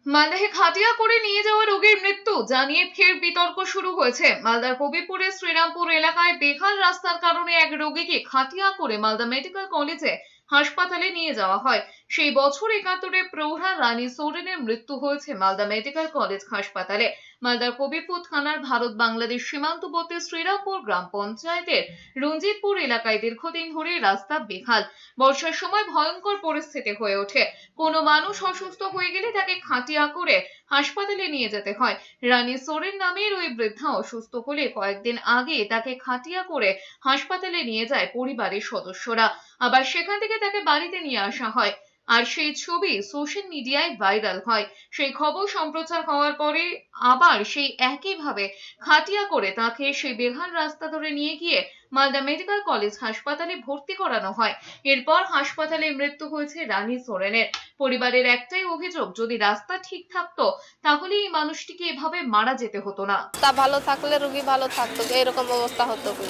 মালদাহে খাটিয়া করে নিয়ে যাওয়া রোগীর মৃত্যু জানিয়ে ফের বিতর্ক শুরু হয়েছে। মালদার কবিরপুরের শ্রীরামপুর এলাকায় বেহাল রাস্তার কারণে এক রোগীকে খাটিয়া করে মালদা মেডিকেল কলেজে হাসপাতালে নিয়ে যাওয়া হয়। সেই বছর ৭১ প্রৌঢ়া রানী সোরেনের মৃত্যু হয়েছে মালদা মেডিকেল কলেজ হাসপাতালে। মালদার কবিরপুর থানার ভারত বাংলাদেশ সীমান্তবর্তী শ্রীরামপুর গ্রাম পঞ্চায়েতের রঞ্জিতপুর এলাকায় দীর্ঘদিন ধরে রাস্তা বেহাল। বর্ষার সময় ভয়ঙ্কর পরিস্থিতি হয়ে ওঠে। কোনো মানুষ অসুস্থ হয়ে গেলে তাকে খাটিয়া করে হাসপাতালে নিয়ে যেতে হয়। রানী সোরেন নামের ওই বৃদ্ধা অসুস্থ হলে কয়েকদিন আগে তাকে খাটিয়া করে হাসপাতালে নিয়ে যায় পরিবারের সদস্যরা। আবার সেখান থেকে তাকে বাড়িতে নিয়ে আসা হয়। আর সেই ছবি সোশ্যাল মিডিয়ায় ভাইরাল হয়। সেই খবর সম্প্রচার হওয়ার পরে আবার সেই একইভাবে খাটিয়া করে তাকে সেই বেহাল রাস্তা ধরে নিয়ে গিয়ে মালদা মেডিকেল কলেজ হাসপাতালে ভর্তি করানো হয়। এরপর হাসপাতালে মৃত্যু হয়েছে রানী সোরেনের। পরিবারের একটাই অভিযোগ, যদি রাস্তা ঠিক থাকতো তাহলে এই মানুষটিকে এভাবে মারা যেতে হতো না। তা ভালো থাকলে রোগী ভালো থাকতো, এরকম অবস্থা হতো কি?